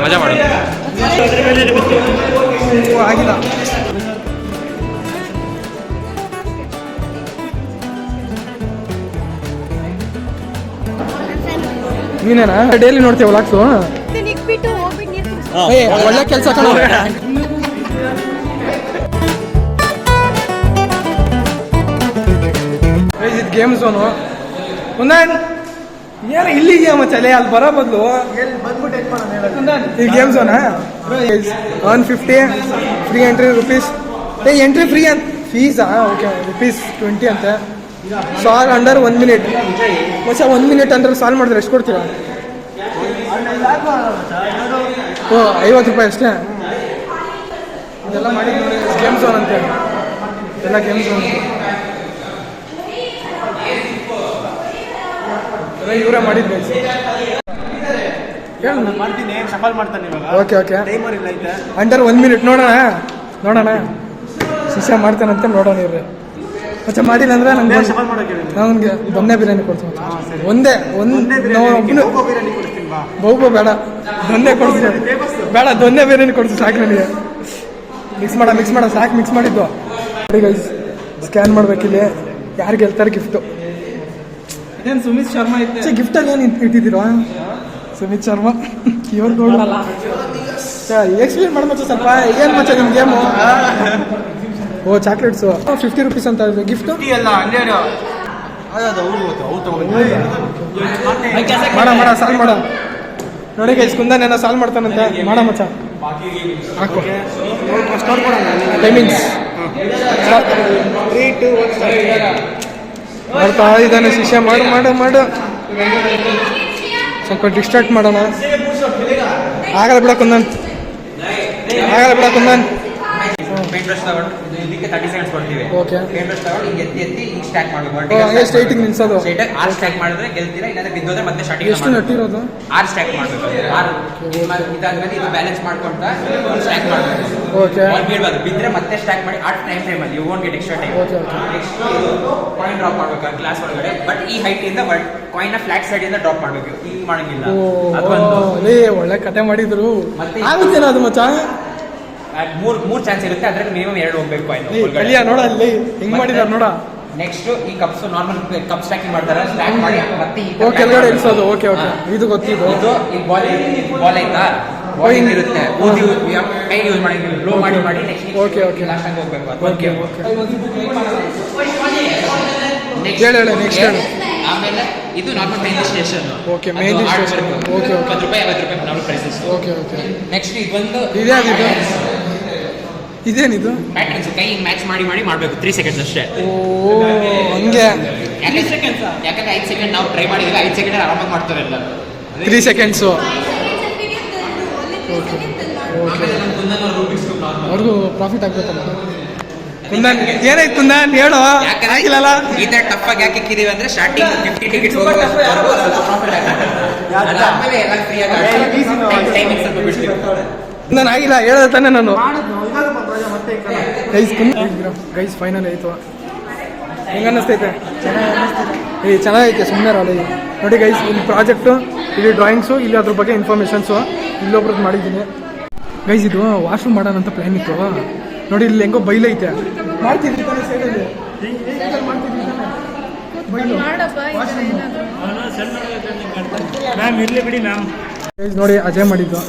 ಮಜಾ ಮಾಡು. ಆಗಿಲ್ಲ. ನೀನೇನಾ ಡೈಲಿ ನೋಡ್ತೀವ ಲಾಕ್ಸು? ಒಳ್ಳೆ ಕೆಲಸ ಕಣ. ಇದು ಗೇಮ್ ಝೋನು. ಏನು ಇಲ್ಲಿಗೆ ಮಚ್ಚಲೆ ಅಲ್ಲಿ ಬರೋ ಬದಲು ಈ game zona? 150 free entry rupees. Entry free ಅಂತ ಫೀಸಾ? ಓಕೆ ರುಪೀಸ್ 20 ಅಂತೆ. Solve under 1 minute. ಮಚ್ಚ 1 ಮಿನಿಟ್ ಅಂದ್ರೆ ಸಾಲ್ವ್ ಮಾಡಿದ್ರೆ ಎಷ್ಟು ಕೊಡ್ತೀರಾ? ಓ 50 ರೂಪಾಯಿ ಅಷ್ಟೇ. ಇದೆಲ್ಲ ಮಾಡಿ ಗೇಮ್ ಝೋನ್ ಅಂತ ಎಲ್ಲ ಗೇಮ್ ಝೋನ್ ಇವರೇ ಮಾಡಿದ್ವಿ. ಓಕೆ ಓಕೆ ಅಂಡರ್ 1 ಮಿನಿಟ್ ನೋಡೋಣ ಶಿಷ್ಯ ಮಾಡ್ತಾನಂತ ನೋಡೋಣ ಇವ್ರೆ. ಮತ್ತೆ ಮಾಡಿಲ್ಲ ಅಂದ್ರೆ ನಮ್ಗೆ ದೊನ್ನೆ ಬಿರಿಯಾನಿ ಕೊಡ್ತೀವಿ. ಒಂದೇ ಬಹುಬೋ ಬೇಡ, ದೊನ್ನೆ ಕೊಡ್ತೀವಿ. ಬೇಡ ದೊನ್ನೆ ಬಿರಿಯಾನಿ ಕೊಡ್ತೀವಿ ಸಾಕು ನನಗೆ. ಮಿಕ್ಸ್ ಮಾಡ ಸಾಕು. ಮಿಕ್ಸ್ ಮಾಡಿದ್ದು ಸ್ಕ್ಯಾನ್ ಮಾಡ್ಬೇಕಿಲ್ಲಿ. ಯಾರು ಗೆಲ್ತಾರೆ ಗಿಫ್ಟು? ಇದೇನು ಸುಮಿತ್ ಶರ್ಮಾ ಇತ್ತು ಗಿಫ್ಟಲ್ಲಿ ಏನು ಇಟ್ಟಿದ್ದೀರಾ? ಸುಮಿತ್ ಶರ್ಮಾ ಇವ್ರು ನೋಡಲ್ಲ. ಎಕ್ಸ್ಪ್ಲೇನ್ ಮಾಡಿ ಮಚ್ಚ ಸ್ವಲ್ಪ. ಏನು ಮಚ್ಚ ನಿಮ್ಮ ಗೇಮು? ಓ ಚಾಕ್ಲೇಟ್ಸು 50 ರೂಪೀಸ್ ಅಂತ ಗಿಫ್ಟು. ಮಾಡ ಸಾಲ್ವ್ ಮಾಡ. ನೋಡಿ ಗೈಸ್ ಕುಂದನೇನೋ ಸಾಲ್ವ್ ಮಾಡ್ತಾನಂತೆ. ಮಾಡ ಮಚ್ಚ ಹಾಕು. ಟೈಮಿಂಗ್ಸ್ ಮಾಡ್ತಾ ಇದ್ದಾನೆ ಶಿಷ್ಯ. ಮಾಡು ಸ್ವಲ್ಪ ಡಿಸ್ಟ್ರಾಕ್ಟ್ ಮಾಡೋಣ. ಆಗಲ್ಲ ಬಿಡ ಕುಂದನ್. ಪೇಂಟ್ ಬ್ರಷ್ ತಗೊಂಡು ಇದಕ್ಕೆ 30 ಸೆಕೆಂಡ್ಸ್ ಕೊಡ್ತೀವಿ. ಓಕೆ ಪೇಂಟ್ ಬ್ರಷ್ ತಗೊಂಡು ಹಿಂಗೆ ಎತ್ತಿ ಹಿಂಗೆ ಸ್ಟ್ಯಾಕ್ ಮಾಡಬೇಕು. ಸ್ಟ್ರೈಟಿಂಗ್ ನಿಲ್ಸೋದು. ಸ್ಟ್ರೈಟ್ ಆರ್ ಸ್ಟ್ಯಾಕ್ ಮಾಡಿದ್ರೆ ಗೆಲ್ತೀರಾ. ಇಲ್ಲಾಂದ್ರೆ ಬಿದ್ದೋದ್ರೆ ಮತ್ತೆ ಸ್ಟಾರ್ಟಿಂಗ್ ಎಷ್ಟು ನಟ್ಟಿರೋದು? ಆರ್ ಸ್ಟ್ಯಾಕ್ ಮಾಡಬೇಕು. ಆರ್ ಇದಾದ್ಮೇಲೆ ಇದು ಬ್ಯಾಲೆನ್ಸ್ ಮಾಡ್ಕೊಂತ ಸ್ಟ್ಯಾಕ್ ಮಾಡಬೇಕು. ಓಕೆ ಬಾಲ್ ಬೀಳಬಾರ್ದು. ಬಿದ್ದರೆ ಮತ್ತೆ ಸ್ಟ್ಯಾಕ್ ಮಾಡಿ ಆ ಟೈಮ್ ಅಲ್ಲಿ you won't get extra time. Okay next coin drop ಮಾಡಬೇಕು ಕ್ಲಾಸ್ ಒಳಗಡೆ. ಬಟ್ ಈ ಹೈಟ್ ಇಂದ ಕಾಯಿನ್ ನ ಫ್ಲಾಟ್ ಸೈಡ್ ಇಂದ ಡ್ರಾಪ್ ಮಾಡಬೇಕು. ಹಿಂಗ್ ಮಾಡಂಗಿಲ್ಲ. ಒಳ್ಳೆ ಕತೆ ಮಾಡಿದ್ರು. ಆಗುತ್ತೇನೋ ಅದು ಮಚ್ಚ? ಮೂರ್ ಚಾನ್ಸ್ ಇರುತ್ತೆ. ಅದ್ರಲ್ಲಿ ಮಿನಿಮಮ್ 2 ಹೋಗ್ಬೇಕು. ನೋಡ ಅಲ್ಲಿ ಹಿಂಗ್ ಮಾಡಿದಾರೆ ನೋಡ. ನೆಕ್ಸ್ಟ್ ಈ ಕಪ್ಸ್ ನಾರ್ಮಲ್ ಕಪ್ ಸ್ಟ್ಯಾಕಿಂಗ್ ಮಾಡ್ತಾರೆ. ಸ್ಟ್ಯಾಕ್ ಮಾಡಿ ಮತ್ತೆ ಕೆಳಗಡೆ ಇಳಿಸೋದು. ಓಕೆ ಇದು ಗೊತ್ತಿದ್ದು. ಇದು ಈ ಬಾಲ್ ಆಯ್ತಾ? ಬಾಲ್ ಇರುತ್ತೆ. ಕೈ ಯೂಸ್ ಮಾಡಿ ಬ್ಲೋ ಮಾಡಿ ನೆಕ್ಸ್ಟ್ ಲಾಸ್ಟ್ ಟೈಮ್ ಹೋಗ್ಬೇಕು. ನೆಕ್ಸ್ಟ್ ಆಮೇಲೆ ಇದು normal main station. Okay main station. Okay 10 ರೂಪಾಯಿ 50 ರೂಪಾಯಿ ನಾರ್ಮಲ್ ಪ್ರೈಸಸ್. ಓಕೆ ನೆಕ್ಸ್ಟ್ ಇದೊಂದು ಇದೇನಿದು? ಪ್ಯಾಟರ್ನ್ಸ್ ಕೈ ಮ್ಯಾಚ್ ಮಾಡಿ ಮಾಡಬೇಕು. 3 ಸೆಕೆಂಡ್ಸ್ ಅಷ್ಟೇ. ಓ ಹಂಗೆ. ಯಾಕಂದ್ರೆ 5 ಸೆಕೆಂಡ್ ನಾವು ಟ್ರೈ ಮಾಡಿದ್ರೆ 5 ಸೆಕೆಂಡ್ ಆರಾಮಾಗಿ ಮಾಡ್ತಾರೆ ಎಲ್ಲ. 3 ಸೆಕೆಂಡ್ಸು. ಅವ್ರಿಗೂ ಪ್ರಾಫಿಟ್ ಆಗ್ಬೇಕಲ್ಲ. ಕುಂದನ್ ಏನಾಯ್ತು ಕುಂದನ್ ಹೇಳು. ಆಗಿಲ್ಲಲ್ಲ ಈ ತರ ಟಫ್ ಆಗಿ ಯಾಕೆ ಇಕ್ಕಿದೀವಿ ಅಂದ್ರೆ ಸ್ಟಾರ್ಟಿಂಗ್ 50 ಟಿಕೆಟ್ಸ್ ಆಮೇಲೆ ಎಲ್ಲ ಫ್ರೀ ಆಗಿ ಟೈಮಿಂಗ್ ಸ್ವಲ್ಪ ಬಿಡ್ತೀವಿ. ನಾನು ಆಗಿಲ್ಲ ಹೇಳೋದು ತಾನೆ ನಾನು. ಗೈಸ್ ಫೈನಲ್ ಆಯಿತು. ಹೆಂಗೆ ಅನ್ನಿಸ್ತೈತೆ? ಚೆನ್ನಾಗೈತೆ. ಸುಮ್ಮನೆ ಅಲ್ಲಿ ನೋಡಿ ಗೈಸ್, ಇಲ್ಲಿ ಪ್ರಾಜೆಕ್ಟು, ಇಲ್ಲಿ ಡ್ರಾಯಿಂಗ್ಸು, ಇಲ್ಲಿ ಅದ್ರ ಬಗ್ಗೆ ಇನ್ಫಾರ್ಮೇಷನ್ಸು ಇಲ್ಲೊಬ್ರದ್ದು ಮಾಡಿದ್ದೀನಿ ಗೈಸ್. ಇದು ವಾಶ್ರೂಮ್ ಮಾಡೋಣ ಅಂತ ಪ್ಲ್ಯಾನ್ ಇತ್ತು ನೋಡಿ. ಇಲ್ಲಿ ಹೆಂಗೋ ಬೈಲೈತೆ. ಮಾಡ್ತಿದ್ವಿ ತಾನೆ ಸೈಡಲ್ಲಿ ಮ್ಯಾಮ್ ಇರ್ಲಿ ಬಿಡಿ ಮ್ಯಾಮ್. ನೋಡಿ ಅಜಯ್ ಮಾಡಿದ್ದು.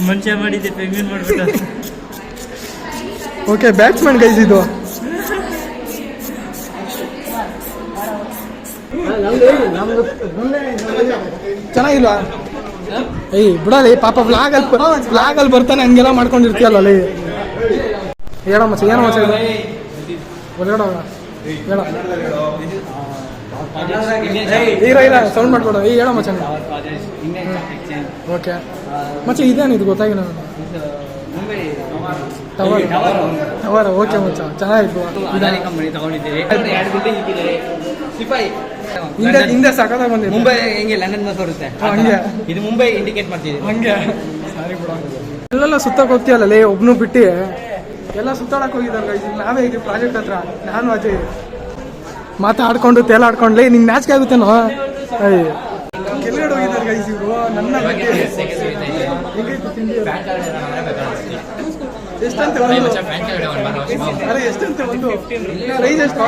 ಮನುಷ್ಯ ಮಾಡಿದ್ದೆ ಪೆಂಗ್ವಿನ್ ಮಾಡ್ಬಿಟ್ಟ. ಓಕೆ ಬ್ಯಾಟ್ಸ್ಮನ್ ಗೈಸ್ ಇದು. ಚೆನ್ನಾಗಿಲ್ವಾ? ಬಿಡಲಿ ಪಾಪ ವ್ಲಾಗಲ್ಲಿ ಬರ್ತಾನೆ ಹಂಗೆಲ್ಲ ಮಾಡ್ಕೊಂಡಿರ್ತೀಯಲ್ಲ ಅಲ್ಲಿ. ಹೇಳ ಮಚ್ಚ ಏನೋ ಮಚ್ಚ ಇದು ಹೇಳ ಇಲ್ಲ ಸೌಂಡ್ ಮಾಡ್ಕೊಡ. ಹೇಳ ಮಚ್ಚ. ಓಕೆ ಮಚ್ಚ ಇದೇನು ಇದು ಗೊತ್ತಾಗಿಲ್ಲ ನಾನು. ಟವರ್. ಓಕೆ ಮಚ್ಚ ಚೆನ್ನಾಗಿತ್ತು. ಹಿಂದೆ ಸಕತ್ತಾಗಿ ಬಂದಿದೆ. ಮುಂಬೈ ಹೆಂಗೆ ಲಂಡನ್ ತೋರುತ್ತೆ ಹಂಗೆ. ಇದು ಮುಂಬೈ ಇಂಡಿಕೇಟ್ ಮಾಡ್ತಿದ್ದೀವಿ ಹಂಗೆ. ಸಾರಿ ಬಿಡ. ಇಲ್ಲೆಲ್ಲ ಸುತ್ತಕ್ಕೆ ಹೋಗ್ತೀಯಲ್ಲ ಒಬ್ನು ಬಿಟ್ಟು ಎಲ್ಲ ಸುತ್ತಾಡಕ್ಕೆ ಹೋಗಿದ್ದಾರೆ. ನಾವೇ ಇದೀವಿ ಪ್ರಾಜೆಕ್ಟ್ ಹತ್ರ. ನಾನು ಅಜಯ್ ಮಾತಾಡ್ಕೊಂಡು ತೇಲಾಡ್ಕೊಂಡ್ಲಿ ನಿಂಗೆ ನಾಚಿಕೆ ಆಗುತ್ತೇನೋ ಕೆಳಗಡೆ ಹೋಗಿದ್ದಾರೆ ಗೈಸ್ ಇವರು ನನ್ನ ಬಗ್ಗೆ ಎಷ್ಟಂತೆ ಒಂದು ಅರೆ ಎಷ್ಟಂತೆ ಒಂದು ಪ್ರೈಸ್ ಎಷ್ಟು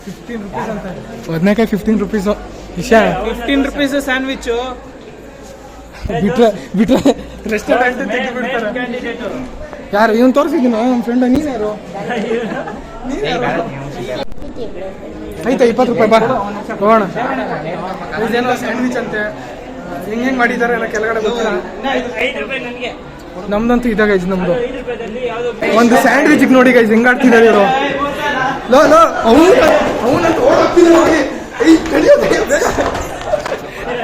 15 rupees ಅಂತ ಬದನೆಕಾಯಿ 15 rupees ಇಶಾ 15 rupees ಸ್ಯಾಂಡ್ವಿಚ್ ಬಿಟ್ರೆ ರೆಸ್ಟೋರೆಂಟ್ ತೆಗಿಬಿಡ್ತಾರೆ ಯಾರು ಇವನು ತೋರಿಸಿದ್ದೀನಿ ನಮ್ಮ ಫ್ರೆಂಡ್ ನೀನು ಯಾರು ಆಯ್ತಾ 20 ರೂಪಾಯಿ ಬಾ ಹೋಗೋಣ ಇದೇನೋ ಸ್ಯಾಂಡ್ವಿಚ್ ಅಂತೆ ಹೆಂಗೆ ಮಾಡಿದ್ದಾರೆ ಎಲ್ಲ ಕೆಳಗಡೆ ಗೊತ್ತಿಲ್ಲ ನಮ್ದಂತೂ ಇದಾಗ ಗೈಸ್ ನಮ್ದು ಒಂದು ಸ್ಯಾಂಡ್ವಿಚ್ ನೋಡಿ ಗೈಸ್ ಹೆಂಗಾಡ್ತಿದ್ದಾರೆ ಇವರು ಲೋ ಅವನಂತೂ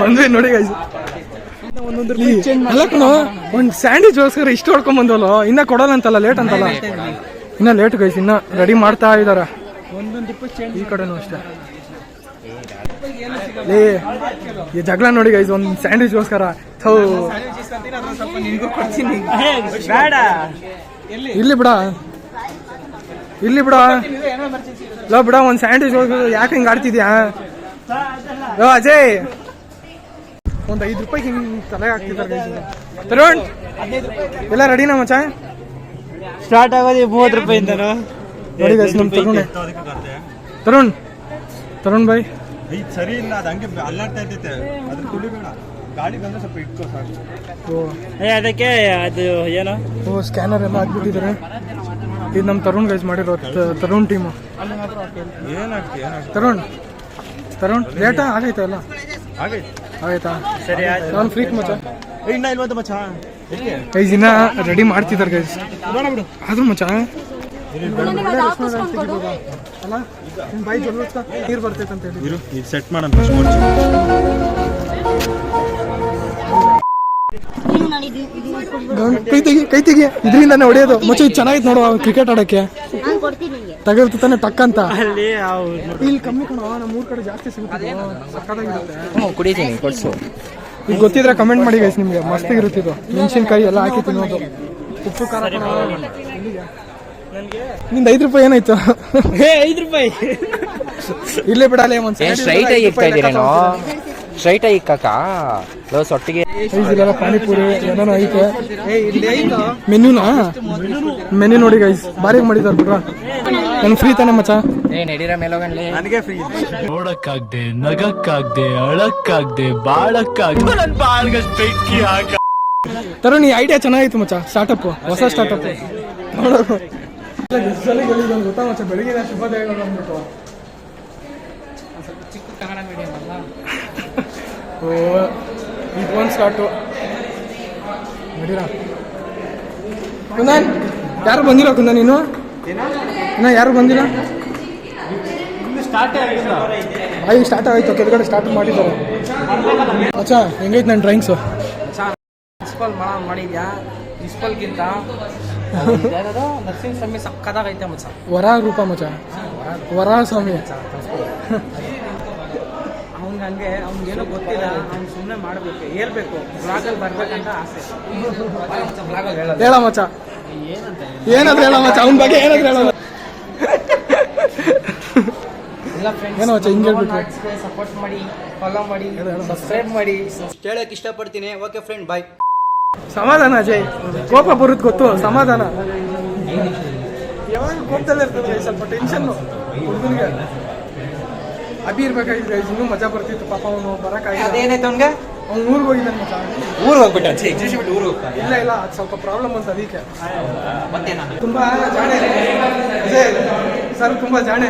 ಒಂದ್ವೇ ನೋಡಿ ಗೈಸ್ ಅಲ್ಲ ಕಣೋ ಒಂದು ಸ್ಯಾಂಡ್ವಿಚ್ ಗೋಸ್ಕರ ಇಷ್ಟು ಹೊಡ್ಕೊಂಡ್ ಬಂದವಲ್ಲ ಇನ್ನ ಕೊಡಲ್ಲ ಅಂತಲ್ಲ ಲೇಟ್ ಅಂತಲ್ಲ ಇನ್ನ ಲೇಟ್ ಗೈಸ್ ಇನ್ನ ರೆಡಿ ಮಾಡ್ತಾ ಇದಾರ ಈ ಕಡೆನೂ ಅಷ್ಟೇ ಈ ಜಗಳ ನೋಡಿ ಗೈಸ್ ಒಂದು ಸ್ಯಾಂಡ್ವಿಚ್ ಗೋಸ್ಕರ ಇಲ್ಲಿ ಬಿಡ ಲೋ ಬಿಡ ಒಂದು ಸ್ಯಾಂಡ್ವಿಚ್ ಯಾಕೆ ಹಿಂಗೆ ಆಡ್ತಿದ್ಯಾ ಲೋ ಅಜಯ್ ಒಂದು 5 ರೂಪಾಯಿಗೆ ಹಿಂಗೆ ತಲೆ ಹಾಕ್ತಿದ್ದಾರೆ ತರುಣ್ ಎಲ್ಲ ರೆಡಿನಾ ಮಚ್ಚ ಸ್ಟಾರ್ಟ್ ಆಗೋದು 30 ರೂಪಾಯಿಂದ ನೋಡಿ ಗೈಸ್ ನಮ್ಮ ತರುಣ್ ಬಾಯ್ ಸರಿ ಇಲ್ಲ ಅದು ಹಂಗೆ ಅಲ್ಲಾಡ್ತಾ ಇರ್ತೈತೆ ಅದ್ರ ಕುಡಿಬೇಡ ಗಾಡಿ ಬಂದ್ರೆ ಸ್ವಲ್ಪ ಇಟ್ಕೋ ಸಾಕು ಅದಕ್ಕೆ ಅದು ಏನೋ ಸ್ಕ್ಯಾನರ್ ಎಲ್ಲ ಹಾಕ್ಬಿಟ್ಟಿದ್ದಾರೆ ಇದು ನಮ್ಮ ತರುಣ್ ಗೈಸ್ ಮಾಡಿರೋ ತರುಣ್ ಟೀಮು ತರುಣ್ ಲೇಟಾ ಆಗೈತಾ ಎಲ್ಲ ಆಗೈತಾ ಸರಿ ನಾನು ಫ್ರೀಕ್ ಮಚ್ಚ ಇನ್ನ ಇಲ್ವಂತ ಮಚ್ಚ ಗೈಸ್ ಇನ್ನ ರೆಡಿ ಮಾಡ್ತಿದ್ದಾರೆ ಗೈಸ್ ಆದ್ರೂ ಮಚ್ಚ ಅಲ್ಲ ನಿಮ್ ಬಾಯಿ ಜೊಲ್ಸ್ತಾ ನೀರು ಬರ್ತೈತೆ ಅಂತ ಹೇಳಿ ಇದು ಸೆಟ್ ಮಾಡೋಣ ಕೈ ತೆಗಿ ಇದರಿಂದಾನೆ ಹೊಡೆಯೋದು ಮಚ್ಚ ಇದು ಚೆನ್ನಾಗಿತ್ತು ನೋಡುವ ಕ್ರಿಕೆಟ್ ಆಡಕ್ಕೆ ತಗಲ್ತು ತಾನೆ ಟಕ್ ಅಂತ ಇಲ್ಲಿ ಕಮ್ಮಿ ಕಣ ನಮ್ಮ ಊರ್ ಕಡೆ ಜಾಸ್ತಿ ಸಿಗುತ್ತೆ ಸಕ್ಕತ್ತಾಗಿರುತ್ತೆ ಕುಡಿತೀನಿ ಕೊಡ್ಸು ಈಗ ಗೊತ್ತಿದ್ರೆ ಕಮೆಂಟ್ ಮಾಡಿ ಗೈಸ್ ನಿಮ್ಗೆ ಮಸ್ತಿಗಿರುತ್ತೆ ಇದು ಮೆಣಸಿನ್ಕಾಯಿ ಎಲ್ಲ ಹಾಕಿ ತಿನ್ನೋದು ಉಪ್ಪು ಖಾರ ನಿಂದ 5 ರೂಪಾಯಿ ಏನಾಯ್ತು 5 ರೂಪಾಯಿ ಇಲ್ಲೇ ಬಿಡಲ್ಲ ಒಂದು ಸ್ಟ್ರೈಟ್ ಆಗಿ ಇಕ್ತಾ ಇದೀರೇನೋ ಸ್ಟ್ರೈಟ್ ಆಗಿ ಇಕ್ಕಾಕ ಸೊಟ್ಟಿಗೆ ಇಲ್ಲೆಲ್ಲ ಪಾನಿಪುರಿ ಏನೇನೋ ಐತೆ ಮೆನ್ಯೂ ನೋಡಿ ಗೈಸ್ ಬಾರಿ ಮಾಡಿದಾರೆ ಬಿಡ್ರ ನನ್ ಫ್ರೀ ತಾನೆ ಮಚ್ಚ ನಡೀರ ಮೇಲೋಗನ್ಲಿ ನನಗೆ ಫ್ರೀ ನೋಡಕ್ಕಾಗ್ದೆ ನಗಕ್ಕಾಗ್ದೆ ಅಳಕ್ಕಾಗ್ದೆ ಬಾಳಕ್ಕಾಗ್ದೆ ನನ್ ಬಾಳ್ಗಷ್ಟು ಬೆಂಕಿ ಹಾಕ ತರುಣ್ ಈ ಐಡಿಯಾ ಚೆನ್ನಾಗಿತ್ತು ಮಚ್ಚ ಸ್ಟಾರ್ಟಪ್ ಹೊಸ ಸ್ಟಾರ್ಟಪ್ ನೋಡೋದು ಗೊತ್ತಾ ಮಚ್ಚ ಬೆಳಿಗ್ಗೆ ಶುಭೋದಯಗಳು ಅಂದ್ಬಿಟ್ಟು ಚಿಕ್ಕ ಕನ್ನಡ ಮೀಡಿಯಂ ಅಲ್ಲ ಓ ಇದು ಒಂದು ಸ್ಟಾರ್ಟು ನಡೀರಾ ಕುಂದನ್ ಯಾರು ಬಂದಿಲ್ಲ ಕುಂದನ್ ಇನ್ನು ಯಾರು ಬಂದಿಲ್ಲ ಆಯ್ತು ಸ್ಟಾರ್ಟ್ ಆಯ್ತು ಕೆಳಗಡೆ ಸ್ಟಾರ್ಟ್ ಮಾಡಿದ್ದಾರೆ ಮಚ್ಚ ಹೆಂಗೈತೆ ನನ್ನ ಡ್ರಾಯಿಂಗ್ಸು ಪ್ರಿನ್ಸಿಪಲ್ ಮಾಡಿದ್ಯಾ ಪ್ರಿನ್ಸಿಪಲ್ಗಿಂತ ನರ್ಸಿಂಗ್ ಸ್ವಾಮಿ ಸಕ್ಕದಾಗೈತೆ ಮಚ್ಚ ವರಾ ರೂಪ ಮಚ್ಚ ವರಾ ಸ್ವಾಮಿ ಹಂಗೆ ಅವ್ನಿಗೇನೋ ಗೊತ್ತಿಲ್ಲ ಅವ್ನು ಸುಮ್ಮನೆ ಮಾಡಬೇಕು ಹೇಳ್ಬೇಕು ಬ್ಲಾಗಲ್ಲಿ ಬರ್ಬೇಕಂತ ಆಸೆ ಹೇಳ ಮಚ್ಚ ಏನಾದ್ರು ಹೇಳ ಮಚ್ಚ ಅವನ ಬಗ್ಗೆ ಏನಾದ್ರು ಹೇಳ ಎಲ್ಲ ಫ್ರೆಂಡ್ಸ್ ಏನೋ ಮಚ್ಚ ಹಿಂಗೆ ಹೇಳ್ಬಿಟ್ಟು ಸಪೋರ್ಟ್ ಮಾಡಿ ಫಾಲೋ ಮಾಡಿ ಸಬ್ಸ್ಕ್ರೈಬ್ ಮಾಡಿ ಹೇಳಕ್ ಇಷ್ಟಪಡ್ತೀನಿ. ಓಕೆ ಫ್ರೆಂಡ್, ಬಾಯ್. ಸಮಾಧಾನ ಅಜಯ್, ಕೋಪ ಬರುತ್ತೆ ಗೊತ್ತು, ಸಮಾಧಾನ. ಯಾವಾಗ ಕೋಪದಲ್ಲೇ ಇರ್ತದೆ, ಸ್ವಲ್ಪ ಟೆನ್ಷನ್ ಹುಡುಗನಿಗೆ. ಅಭಿ ಇರ್ಬೇಕಾಗಿದ್ರೆ ಇನ್ನೂ ಮಜಾ ಬರ್ತಿತ್ತು, ಪಾಪ ಅವನು ಬರಕ್ಕಾಗಿಲ್ಲ. ಏನಾಯ್ತು ಅವ್ನಿಗೆ? ಅವ್ನು ಊರಿಗೆ ಹೋಗಿದ್ದಾನೆ ಮಚ್ಚ. ಊರಿಗೆ ಹೋಗ್ಬಿಟ್ಟ? ಇಲ್ಲ ಇಲ್ಲ, ಅದು ಸ್ವಲ್ಪ ಪ್ರಾಬ್ಲಮ್ ಅಂತ, ಅದಕ್ಕೆ. ತುಂಬಾ ಜಾಣೆ ಅಜಯ್ ಸರ್, ತುಂಬಾ ಜಾಣೆ.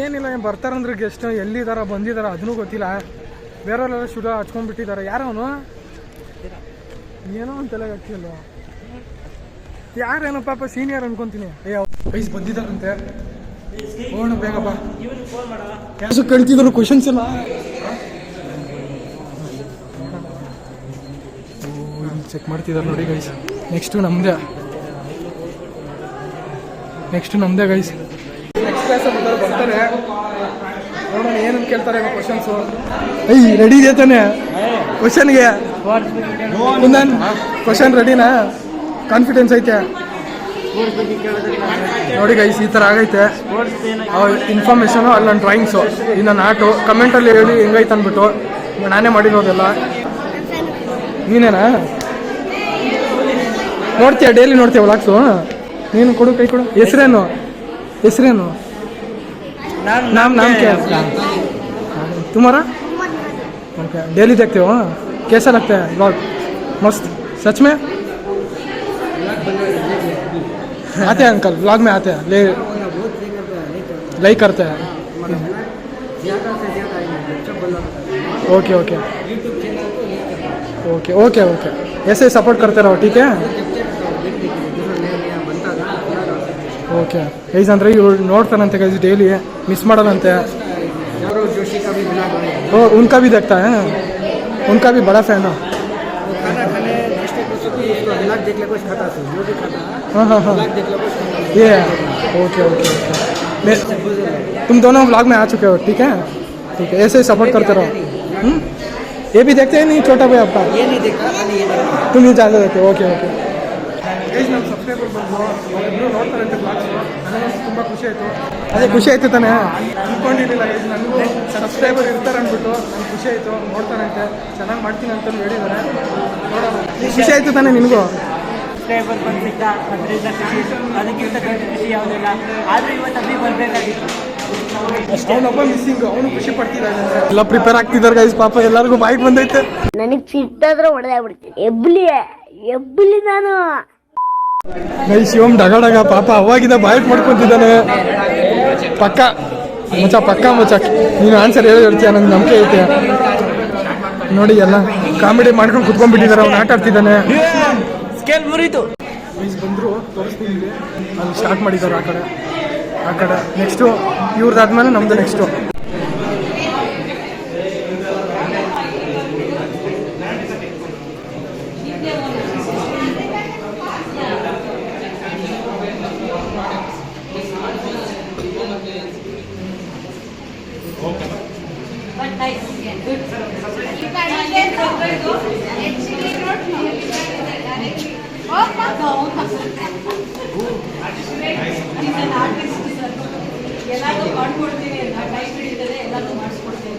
ಏನಿಲ್ಲ, ಬರ್ತಾರಂದ್ರೆ ಗೆಸ್ಟ್ ಎಲ್ಲಿದಾರ ಬಂದಿದಾರ ಅದನ್ನೂ ಗೊತ್ತಿಲ್ಲ. ಬೇರೆಯವರೆಲ್ಲ ಶುರು ಹಚ್ಕೊಂಡ್ಬಿಟ್ಟಿದ್ದಾರೆ. ಯಾರವನು ಏನೋ ಅಂತೆಲ್ಲ ಆಗ್ತಿಲ್ಲ, ಯಾರೇನೋ ಪಾಪ ಸೀನಿಯರ್ ಅನ್ಕೊಂತೀನಿ. ವಯಸ್ಸು ಬಂದಿದ್ದಾರಂತೆ, ಹೋಗೋಣ ಬೇಗಪ್ಪ. ಕ್ಯಾಸು ಕಳ್ತಿದ್ರು ಕ್ವಶನ್ಸ್ ಎಲ್ಲ. ಚೆಕ್ ಮಾಡ್ತಿದ್ದಾರೆ ನೋಡಿ ಗೈಸ್. ನೆಕ್ಸ್ಟು ನಮ್ಮದೇ ಗೈಸ್. ನೆಕ್ಸ್ಟ್ ಕ್ಲಾಸಲ್ಲಿ ಬರ್ತಾರೆ, ನೋಡೋಣ ಏನಂತ ಕೇಳ್ತಾರೆ ಕ್ವಶನ್ಸು. ರೆಡಿ ಇದೆ ತಾನೆ ಕ್ವಶನ್ಗೆ? ಕ್ವಶನ್ ರೆಡಿನಾ? ಕಾನ್ಫಿಡೆನ್ಸ್ ಐತೆ? ನೋಡಿ ಗೈಸ್ ಈ ಥರ ಆಗೈತೆ ಇನ್ಫಾರ್ಮೇಷನು ಅಲ್ಲಿ ನನ್ನ ಡ್ರಾಯಿಂಗ್ಸು ಇನ್ನು ನನ್ನ ಆಟು ಕಮೆಂಟಲ್ಲಿ ಹೇಳಿ ಹೆಂಗೈತೆ ಅಂದ್ಬಿಟ್ಟು ನಾನೇ ಮಾಡಿರೋದೆಲ್ಲ. ನೀನೇನಾ ನೋಡ್ತೀಯ ಡೈಲಿ ನೋಡ್ತೀಯ ವ್ಲಾಗ್ಸು? ನೀನು ಕೊಡು ಕೈ ಕೊಡು. ಹೆಸ್ರೇನು नाम क्या है तुम्हारा? ओके डेली देखते हो? कैसा लगता है व्लॉग? मस्त सच में आते हैं अंकल व्लॉग में आते हैं ले लाइक करते हैं. Okay okay okay okay okay ऐसे सपोर्ट करते रहो ठीक है. ಓಕೆ ಗೈಸ್ ಅಂದರೆ ಇವ್ರು ನೋಡ್ತಾರಂತೆ ಗೈಸ್ ಡೈಲಿ ಮಿಸ್ ಮಾಡಲ್ಲಂತೆ. ಓ ಉನ್ಕಾ ಭಿ देखता है उनका भी बड़ा फैन है. हाँ ये ओके ओके ओके तुम दोनों व्लॉग में आ चुके हो ठीक है ऐसे ही सपोर्ट करते रहो. ये भी देखते हैं नहीं छोटा भाई आपका? ये नहीं देखता तुम ही ज़्यादा देखते हो. ओके ओके ನಮ್ಮ ಸಬ್ಸ್ಕ್ರೈಬರ್ ಬಂದು ಅವರಿಬ್ಬರು ನೋಡ್ತಾರಂತೆ ಬ್ಲಾಗ್ಸು. ನನಗಂತೂ ತುಂಬ ಖುಷಿ ಆಯಿತು. ಅದೇ ಖುಷಿ ಆಯಿತು ತಾನೇ ಅಂದ್ಕೊಂಡಿರಲಿಲ್ಲ ಗೈಸ್ ನನಗೂ ಸಬ್ಸ್ಕ್ರೈಬರ್ ಇರ್ತಾರೆ ಅಂದ್ಬಿಟ್ಟು ನನಗೆ ಖುಷಿ ಆಯಿತು. ನೋಡ್ತಾರಂತೆ ಚೆನ್ನಾಗಿ ಮಾಡ್ತೀನಿ ಅಂತ ಹೇಳಿದ್ದಾರೆ ನೋಡೋಣ. ಖುಷಿ ಆಯಿತು ತಾನೇ ನಿನಗೂ? ಸಬ್ಸ್ಕ್ರೈಬರ್ ಬಂದಿದ್ದ ಅದರಿಂದ ಖುಷಿ ಇತ್ತು. ಅದಕ್ಕಿಂತ ದೊಡ್ಡ ಖುಷಿ ಯಾವುದಿಲ್ಲ. ಆದರೆ ಇವತ್ತು ಅಲ್ಲಿ ಬರಬೇಕಾಗಿತ್ತು. ಅವನೊಬ್ಬ ಮಿಸ್ಸಿಂಗ್ ಅವನು ಖುಷಿ ಪಡ್ತಿದ್ದಾನೆ. ಎಲ್ಲ ಪ್ರಿಪೇರ್ ಆಗ್ತಿದ್ದಾರೆ ಗೈಸ್ ಪಾಪ ಎಲ್ಲರಿಗೂ ಬಾಯಿಗೆ ಬಂದೈತೆ. ನನಗೆ ಸಿಟ್ಟಾದ್ರೆ ಹೊಡೆದಾಗ್ಬಿಡ್ತೀನಿ. ಎಬ್ಬಲಿ ನಾನು ಗೈಸ್ ಶಿವಮ್ ಡಗ ಪಾಪ ಅವಾಗಿದ್ದ ಬಾಯಿಟ್ ಮಾಡ್ಕೊಂತಿದ್ದಾನೆ. ಪಕ್ಕ ಮಚ್ಚ ನೀನು ಆನ್ಸರ್ ಹೇಳ್ತೀಯ ನಂಗೆ ನಂಬಿಕೆ ಐತೆ. ನೋಡಿ ಎಲ್ಲ ಕಾಮಿಡಿ ಮಾಡ್ಕೊಂಡು ಕುತ್ಕೊಂಡ್ಬಿಟ್ಟಿದ್ದಾರೆ. ಅವ್ನು ಆಟ ಆಡ್ತಿದ್ದಾನೆ. ಸ್ಕೇಲ್ ಮುರಿತು ಬಂದರು ತೋರಿಸ್ತೀನಿ ಅಲ್ಲಿ ಸ್ಟಾರ್ಟ್ ಮಾಡಿದ್ದಾರೆ ಆ ಕಡೆ ನೆಕ್ಸ್ಟು ಇವ್ರದ್ದಾದ್ಮೇಲೆ ನಮ್ಮದು ನೆಕ್ಸ್ಟು. ಎಲ್ಲಾದ್ರೂ ಮಾಡ್ಕೊಡ್ತೀನಿ ಅಂತ ಟೈಮ್ ಹಿಡಿತದೆ ಎಲ್ಲಾದ್ರೂ ಮಾಡಿಸ್ಕೊಡ್ತೀನಿ.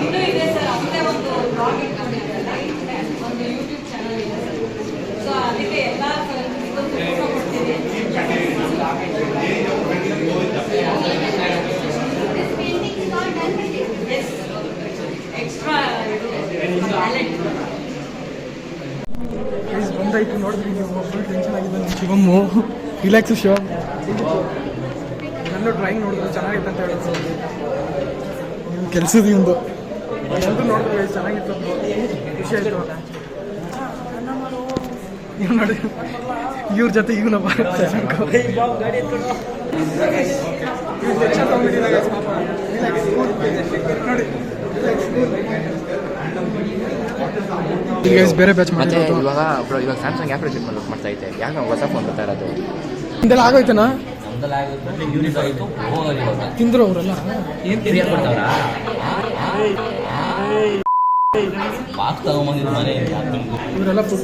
ಇನ್ನೂ ಇದೆ ಸರ್ ಅವನೇ ಒಂದು ಬ್ಲಾಗ್ ಇಟ್ಕೊಂಡಿದ್ದಲ್ಲ ಒಂದು ಯೂಟ್ಯೂಬ್ ಚಾನಲ್ ಇದೆ ಸರ್. ಸೊ ಅದಕ್ಕೆ ಎಲ್ಲ ಕೊಡ್ತೀನಿ. ಎಕ್ಸ್ಟ್ರಾ ಟ್ಯಾಲೆಂಟ್ ಬಂದಾಯ್ತು. ನೋಡಿದ್ರಿ ನೀವು ಫುಲ್ ಟೆನ್ಷನ್ ಆಗಿದ್ದಾನೆ ಶಿವಮ್ಮು. ರಿಲ್ಯಾಕ್ಸು ಶಿವಮ್. ಎಲ್ಲರೂ ಡ್ರಾಯಿಂಗ್ ನೋಡಿದ್ರು ಚೆನ್ನಾಗಿತ್ತು ಅಂತ ಹೇಳಿದ್ರು. ಕೆಲಸದ ಒಂದು ಎಲ್ಲರೂ ನೋಡಿದ್ರು ಚೆನ್ನಾಗಿತ್ತು ಅಂತ ಖುಷಿ ಆಯಿತು. ಇವ್ ನೋಡಿ ಇವ್ರ ಜೊತೆ ಇವನಪ್ಪ ನೋಡಿ ಬೇರೆ ಬ್ಯಾಚ್ ಮಾಡಿದ್ರು. ಇವಾಗ ಸ್ಯಾಮ್ಸಂಗ್ ಯಾವ ಪ್ರಾಜೆಕ್ಟ್ ಮಾಡ್ತಾ ಇದ್ದೆ. ಯಾಕೆ ಹೊಸ ಫೋನ್ ಬರ್ತಾ ಇರೋದು ಇದೆಲ್ಲ ಆಗೋಯ್ತನಾ? ತಿಂದ್ರು ಅವರೆಲ್ಲ ಇವರೆಲ್ಲ food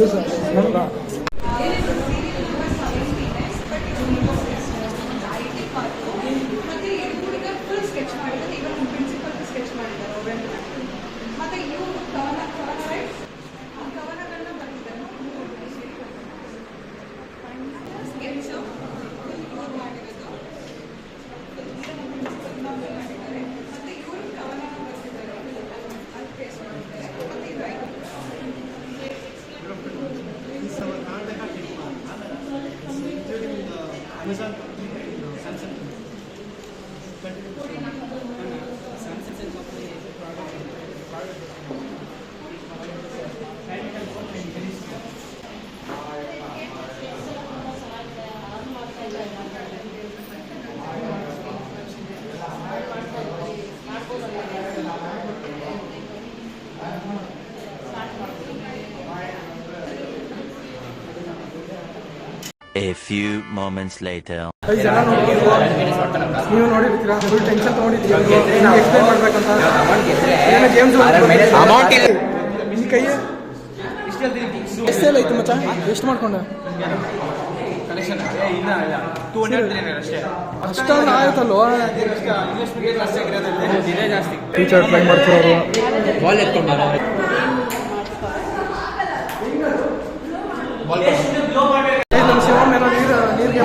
A few moments later. ಎಲ್ಲ ನೋಡಿದ್ರು, ನೀವು ನೋಡಿರ್ತೀರಾ, ಫುಲ್ ಟೆನ್ಷನ್ ತೊಗೊಂಡಿದ್ದೀವಿ ಎಕ್ಸ್ಪ್ಲೇನ್ ಮಾಡ್ಬೇಕಂತ. ಏನೋ ಗೇಮ್ಸ್ ಅಮೌಂಟ್ ಇಲ್ಲ. ನಿನ್ನ ಕೈ ಎಷ್ಟೆಲ್ಲ ಐತೆ ಮಚ್ಚ? ಎಷ್ಟು ಮಾಡ್ಕೊಂಡೆ? ಅಷ್ಟಾದ್ರೆ ಆಯ್ತಲ್ವ? ಟೀಚರ್ ಟ್ರೈ ಮಾಡ್ತಿರೋರು ಬಾಲ್ ಎತ್ಕೊಂಡಾರ ನಮ್ಮ ಶಿವಮ್ ಏನೋ ನೀರಿಗೆ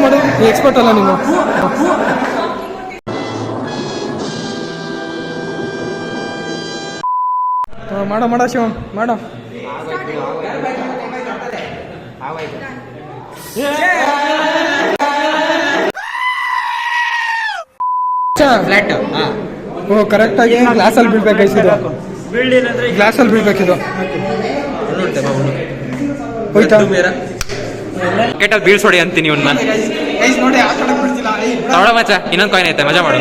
ಮಾಡು, ಎಕ್ಸ್ಪರ್ಟ್ ಅಲ್ಲ ನೀನು. ಮಾಡ ಶಿವಮ್ ಮಾಡ. ಫ್ಲಾಟ್. ಓ ಕರೆಕ್ಟಾಗಿ ಗ್ಲಾಸಲ್ಲಿ ಬೀಳ್ಬೇಕಾಯ್ತು. ಗ್ಲಾಸಲ್ಲಿ ಬೀಳ್ಬೇಕಿದು. ಹೋಯ್ತಾ? ಕೆಟ್ಟಲ್ಲಿ ಬೀಳ್ಸೋಡಿ ಅಂತೀನಿ ಇವ್ನ ನಾನು. ತಗೊಳ ಮಚ್ಚ, ಇನ್ನೊಂದು ಕಾಯಿನ್ ಐತೆ, ಮಜಾ ಮಾಡು.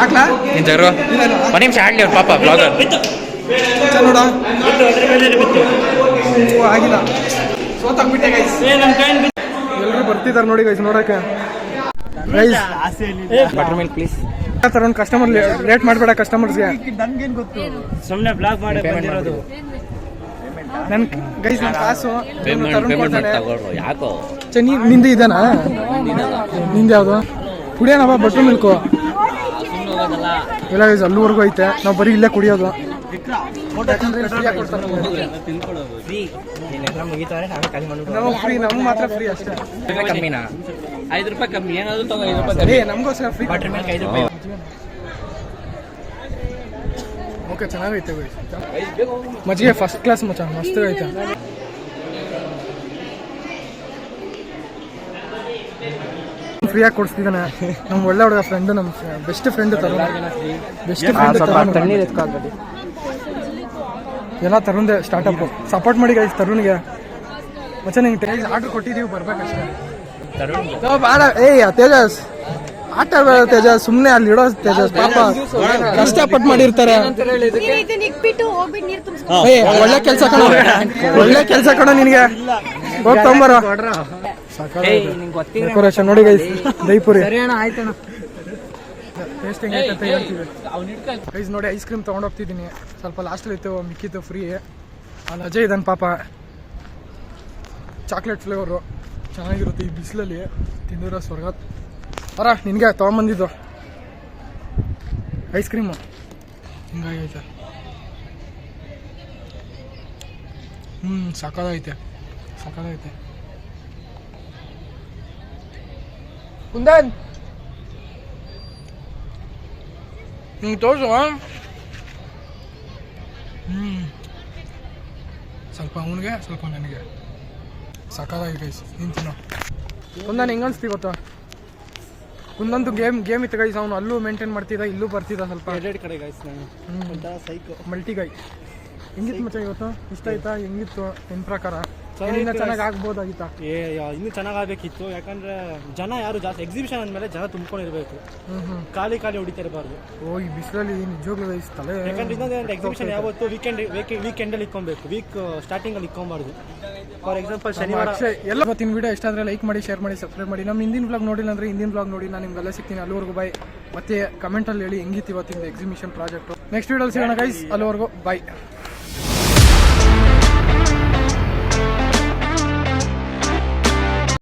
ಹಾಕ್ಲಾ ನಿನ್ ಜಗ್ರು ಒಂದು ನಿಮಿಷ ಆಡ್ಲಿ ಅವ್ನು ಪಾಪ ಬ್ಲಾಗರ್. ನೋಡ ಆಗಿಲ್ಲ, ಸೋತಾಗ್ಬಿಟ್ಟೆ ಗೈಸ್. ಎಲ್ಲರೂ ಬರ್ತಿದ್ದಾರೆ ನೋಡಿ ಗೈಸ್ ನೋಡಕ್ಕೆ. Guys butter milk please. ತಗೊಂಡು ಕಸ್ಟಮರ್ ಲೇಟ್ ಮಾಡಬೇಡ ಕಸ್ಟಮರ್ಸ್ಗೆ. ನನ್ಗೇನು ಗೊತ್ತು, ಸುಮ್ಮನೆ ಬ್ಲಾಗ್ ಮಾಡಿ ಬಂದಿರೋದು. ನನ್ ಗೈಸ್ ನನ್ನ ಕಾಸು ಯಾಕೋ ನಿಂದು ಇದೆನಾ? ನಿಂದು ಯಾವುದು? ಕುಡಿಯೋಣವ ಬಟರ್ ಮಿಲ್ಕು ಎಲ್ಲ ಗೈಸ್ ಅಲ್ಲಿವರೆಗೂ ಐತೆ. ನಾವು ಬರೀ ಇಲ್ಲೇ ಕುಡಿಯೋದು. ನಾವು ಫ್ರೀ, ನಮ್ಗೆ ಮಾತ್ರ ಫ್ರೀ ಅಷ್ಟೇ. ಕಮ್ಮಿನಾ? 5 ರೂಪಾಯಿ ಕಮ್ಮಿ ಏನಾದ್ರು ತಗೋ. 5 ರೂಪಾಯಿ ನಮಗೋಸ್ಕರ ಫ್ರೀ. ಬಟರ್ ಮಿಲ್ಕ್ 5 ರೂಪಾಯಿ. ಓಕೆ ಚೆನ್ನಾಗೈತೆ ಗೈಸ್. ಮಜ್ಜಿಗೆ ಫಸ್ಟ್ ಕ್ಲಾಸ್ ಮಚ್ಚ, ಮಸ್ತ್ ಐತೆ. ಫ್ರೀಯಾಗಿ ಕೊಡಿಸ್ತಿದ್ದಾನೆ ನಮ್ಮ ಒಳ್ಳೆ ಹುಡುಗ ಫ್ರೆಂಡು, ನಮ್ಮ best friend Tarun. Best friend ಎಲ್ಲ ತರುಣ್ದೆ ಸ್ಟಾರ್ಟಪ್. ಸಪೋರ್ಟ್ ಮಾಡಿ ಗೈಸ್ ತರುಣ್ಗೆ. ಮಚ್ಚ ನಿಂಗೆ ಆರ್ಡರ್ ಕೊಟ್ಟಿದ್ದೀವಿ, ಬರ್ಬೇಕಷ್ಟೇ. ಬೇಡ ಏಯ್ ತೇಜಸ್ ಆಟ ಆಡ್ಬೇಡ ತೇಜಸ್, ಸುಮ್ಮನೆ ಅಲ್ಲಿ ಇಡೋ ತೇಜಸ್. ಪಾಪ ಕಷ್ಟಪಟ್ಟು ಮಾಡಿರ್ತಾರೆ. ಒಳ್ಳೆ ಕೆಲಸ ಕಣ, ಒಳ್ಳೆ ಕೆಲಸ ಕಣ ನಿನಗೆ. ಹೋಗಿ ತಗೊಂಬರ. ಡೆಕೋರೇಷನ್ ನೋಡಿ ಗೈಸ್, ದೈಪುರಿ ಗೈಸ್ ನೋಡಿ. ಐಸ್ ಕ್ರೀಮ್ ತೊಗೊಂಡೋಗ್ತಿದ್ದೀನಿ, ಸ್ವಲ್ಪ ಲಾಸ್ಟಲ್ಲಿ ಇತ್ತು, ಮಿಕ್ಕಿತ್ತು ಫ್ರೀ. ಅಲ್ಲಿ ಅಜಯ್ ಇದ್ದಾನೆ ಪಾಪ, ಚಾಕ್ಲೇಟ್ ಫ್ಲೇವರು ಚೆನ್ನಾಗಿರುತ್ತೆ. ಈ ಬಿಸಿಲಲ್ಲಿ ತಿಂದಿರೋ ಸ್ವರ್ಗ. ಬರ ನಿನಗೆ ತೊಗೊಂಬಂದಿದ್ದು ಐಸ್ ಕ್ರೀಮು ಹಿಂಗಾಗೈತೆ. ಸಕ್ಕದಾಗೈತೆ, ಸಕ್ಕದಾಗೈತೆ. ಕುಂದನ್ ಹಿಂಗೆ ತೋರ್ಸು. ಸ್ವಲ್ಪ ಅವನಿಗೆ, ಸ್ವಲ್ಪ ನನಗೆ. ಸಕ್ಕದಾಗಿ ಗೈಸ್, ನೀನು ತಿನ್ನೋ. ಕುಂದನ್ ಹೆಂಗೆ ಅನಿಸ್ತಿ ಗೊತ್ತಾ? ಕುಂದಂತೂ ಗೇಮ್ ಇತ್ತು ಗೈಸ್. ಅವನು ಅಲ್ಲೂ ಮೇಂಟೈನ್ ಮಾಡ್ತಿದ್ದ, ಇಲ್ಲೂ ಬರ್ತಿದ್ದ ಸ್ವಲ್ಪ. ಕಡೆ ಗೈಸ್ ಸೈಕೋ ಮಲ್ಟಿ ಗೈ. ಹೆಂಗಿತ್ತು ಮಚ್ಚ ಇವತ್ತು? ಇಷ್ಟ ಆಯ್ತಾ? ಹೆಂಗಿತ್ತು ನಿನ್ನ ಪ್ರಕಾರ? ಇನ್ನೂ ಚೆನ್ನಾಗಿ ಆಗ್ಬೋದಾಗಿತ್ತಾ? ಇನ್ನೂ ಚೆನ್ನಾಗಾಗಬೇಕಿತ್ತು. ಯಾಕಂದ್ರೆ ಜನ ಯಾರು ಜಾಸ್ತಿ, ಎಕ್ಸಿಬಿಷನ್ ಅಂದಮೇಲೆ ಜನ ತುಂಬ್ಕೊಂಡಿರ್ಬೇಕು, ಖಾಲಿ ಹೊಡಿತಾ ಇರಬಾರ್ದು. ಓ ಈ ಬಿಸಿಲಲ್ಲಿ ನಿಜವಾಗ್ಲೂ ಗೈಸ್ ತಲೆ. ಯಾಕಂದ್ರೆ ಇನ್ನೊಂದು ಎಕ್ಸಿಬಿಷನ್ ಯಾವತ್ತು ವೀಕೆಂಡಲ್ಲಿ ಇಕ್ಕೊಬೇಕು, ಸ್ಟಾರ್ಟಿಂಗಲ್ಲಿ ಇಕ್ಕೊಬಾರ್ದು. ಫಾರ್ ಎಕ್ಸಾಂಪಲ್ ಶನಿವಾರ ಎಲ್ಲ. ಇವತ್ತಿನ ವಿಡಿಯೋ ಇಷ್ಟ ಆದರೆ ಲೈಕ್ ಮಾಡಿ, ಶೇರ್ ಮಾಡಿ, ಸಬ್ಸ್ಕ್ರೈಬ್ ಮಾಡಿ. ನಮ್ಮ ಹಿಂದಿನ ಬ್ಲಾಗ್ ನೋಡಿಲ್ಲ ಅಂದರೆ ಹಿಂದಿನ ಬ್ಲಾಗ್ ನೋಡಿ. ನಾನು ನಿಮ್ಗೆಲ್ಲ ಸಿಗ್ತೀನಿ. ಅಲ್ಲಿವರೆಗೂ ಬಾಯ್. ಮತ್ತೆ ಕಮೆಂಟಲ್ಲಿ ಹೇಳಿ ಹೆಂಗಿತ್ತು ಇವತ್ತಿಂದ ಎಕ್ಸಿಬಿಷನ್ ಪ್ರಾಜೆಕ್ಟು. ನೆಕ್ಸ್ಟ್ ವಿಡಿಯೋಲಿ ಸಿಗೋಣ ಗೈಸ್. ಅಲ್ಲಿವರೆಗೂ ಬಾಯ್.